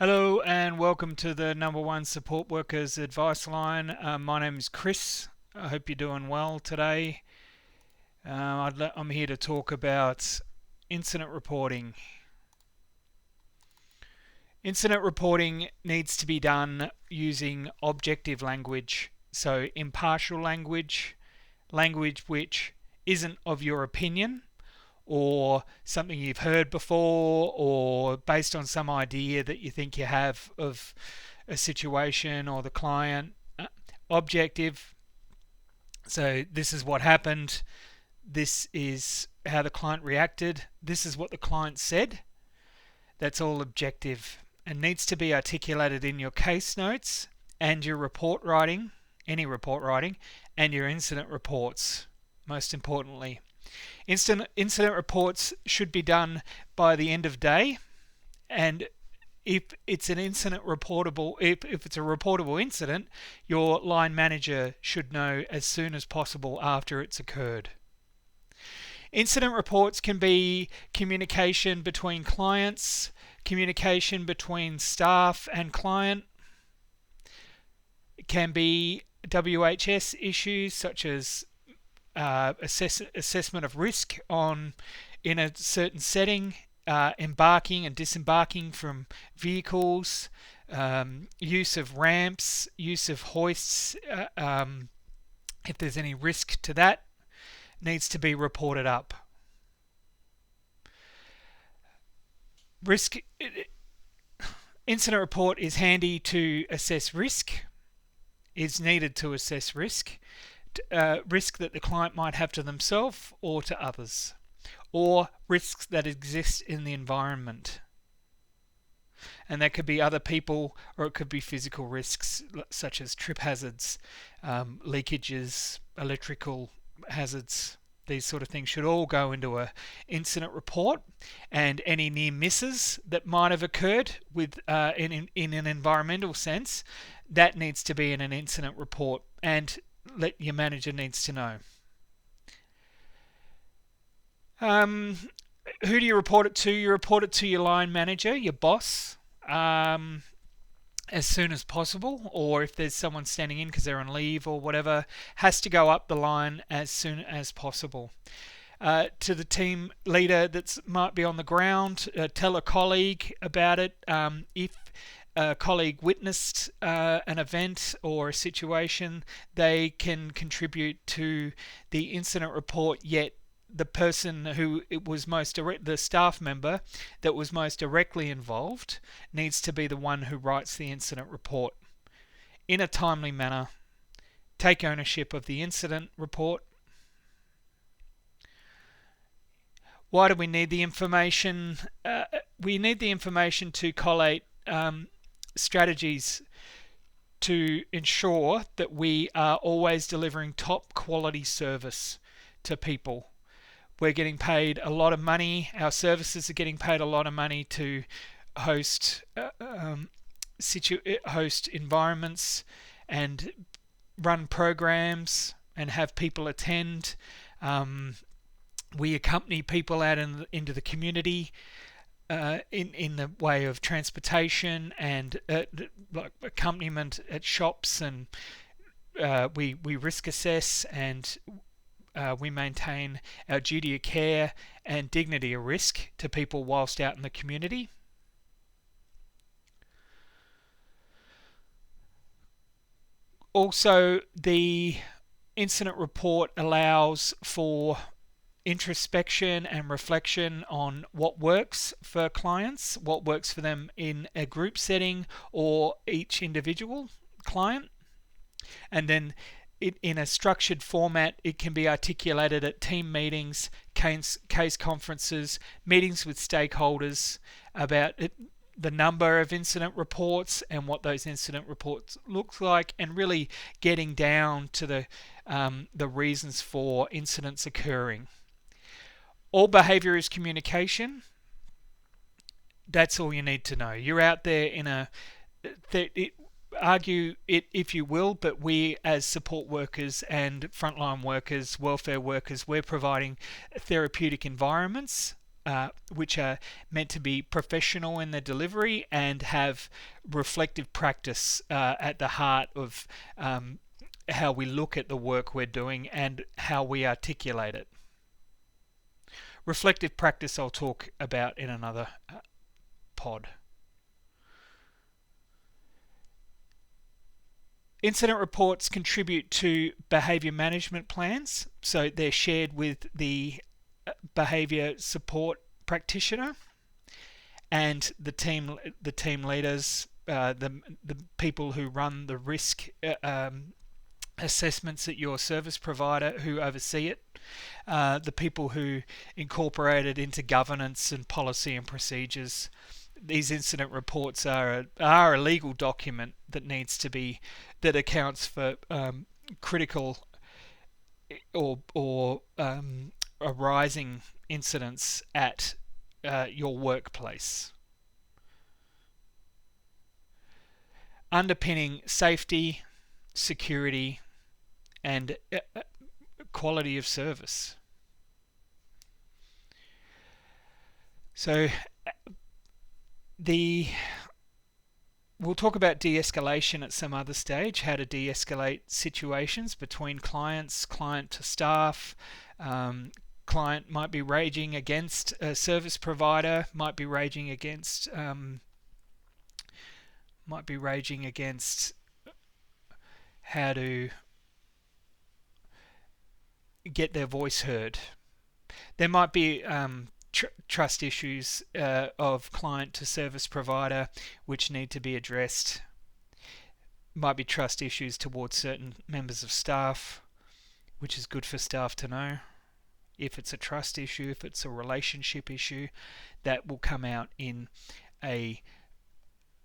Hello and welcome to the number one support workers advice line. My name is Chris. I hope you're doing well today. I'm here to talk about incident reporting. Incident reporting needs to be done using objective language, so impartial language, language which isn't of your opinion or something you've heard before or based on some idea that you think you have of a situation or the client. Objective, so this is what happened, this is how the client reacted, this is what the client said. That's all objective and needs to be articulated in your case notes and your report writing, any report writing, and your incident reports, most importantly. Incident reports should be done by the end of day, and if it's an incident reportable, if it's a reportable incident, your line manager should know as soon as possible after it's occurred. Incident reports can be communication between clients, communication between staff and client. It can be WHS issues such as assessment of risk in a certain setting, embarking and disembarking from vehicles, use of ramps, use of hoists. If there's any risk to that, needs to be reported up. Risk incident report is handy to assess risk. Is needed to assess risk. Risk that the client might have to themselves or to others, or risks that exist in the environment. And that could be other people, or it could be physical risks such as trip hazards, leakages, electrical hazards. These sort of things should all go into a incident report, and any near misses that might have occurred in an environmental sense, that needs to be in an incident report, and your manager needs to know. Who do you report it to? You report it to your line manager, your boss, as soon as possible, or if there's someone standing in because they're on leave or whatever, has to go up the line as soon as possible. To the team leader that might be on the ground, tell a colleague about it. If a colleague witnessed an event or a situation, they can contribute to the incident report, yet the person who it was the staff member that was most directly involved needs to be the one who writes the incident report in a timely manner. Take ownership of the incident report. Why do we need the information? We need the information to collate strategies to ensure that we are always delivering top quality service to people. We're getting paid a lot of money. Our services are getting paid a lot of money to host host environments and run programs and have people attend. We accompany people out into the community in the way of transportation and like accompaniment at shops, and we risk assess and we maintain our duty of care and dignity of risk to people whilst out in the community. Also, the incident report allows for introspection and reflection on what works for clients, what works for them in a group setting or each individual client. And then in a structured format, it can be articulated at team meetings, case conferences, meetings with stakeholders about the number of incident reports and what those incident reports look like, and really getting down to the reasons for incidents occurring. All behaviour is communication. That's all you need to know. You're out there argue it if you will, but we as support workers and frontline workers, welfare workers, we're providing therapeutic environments which are meant to be professional in their delivery and have reflective practice at the heart of how we look at the work we're doing and how we articulate it. Reflective practice I'll talk about in another pod. Incident reports contribute to behaviour management plans, so they're shared with the behaviour support practitioner and the team leaders, the people who run the risk assessments at your service provider who oversee it, the people who incorporate it into governance and policy and procedures. These incident reports are a legal document that accounts for critical or arising incidents at your workplace. Underpinning safety, security, and quality of service. So we'll talk about de-escalation at some other stage, how to de-escalate situations between client to staff. Client might be raging against a service provider, might be raging against how to get their voice heard. There might be trust issues of client to service provider which need to be addressed. Might be trust issues towards certain members of staff, which is good for staff to know. If it's a trust issue, if it's a relationship issue, that will come out in a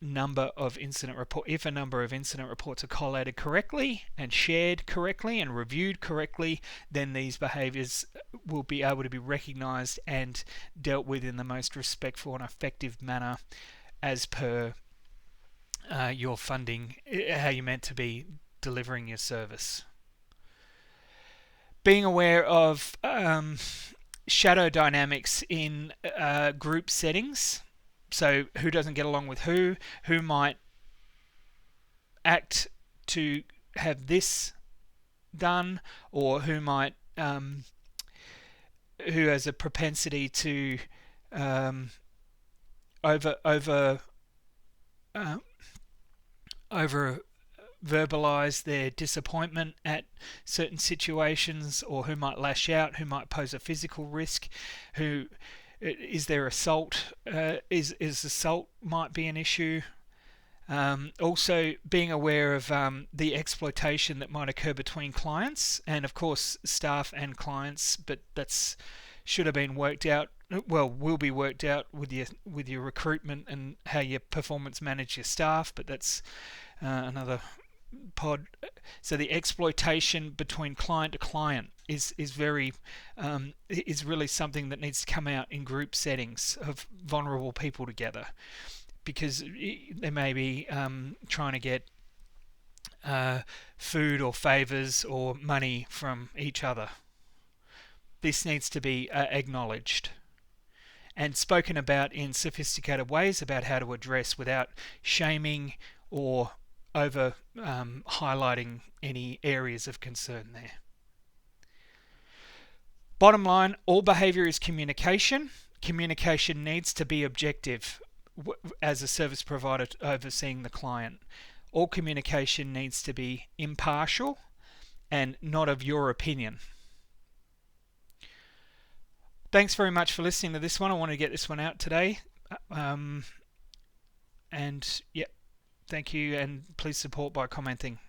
number of incident reports. If a number of incident reports are collated correctly and shared correctly and reviewed correctly, then these behaviours will be able to be recognised and dealt with in the most respectful and effective manner as per your funding, how you're meant to be delivering your service. Being aware of shadow dynamics in group settings. So who doesn't get along with who might act to have this done, or who has a propensity to over verbalize their disappointment at certain situations, or who might lash out, who might pose a physical risk, who is there assault, is assault might be an issue. Also being aware of the exploitation that might occur between clients and of course staff and clients, but that's should have been worked out, will be worked out with your recruitment and how you performance manage your staff, but that's another pod. So the exploitation between client to client is really something that needs to come out in group settings of vulnerable people together, because they may be trying to get food or favours or money from each other. This needs to be acknowledged and spoken about in sophisticated ways about how to address without shaming or over highlighting any areas of concern there. Bottom line, all behaviour is communication. Communication needs to be objective as a service provider overseeing the client. All communication needs to be impartial and not of your opinion. Thanks very much for listening to this one. I want to get this one out today. And yeah, thank you, and please support by commenting.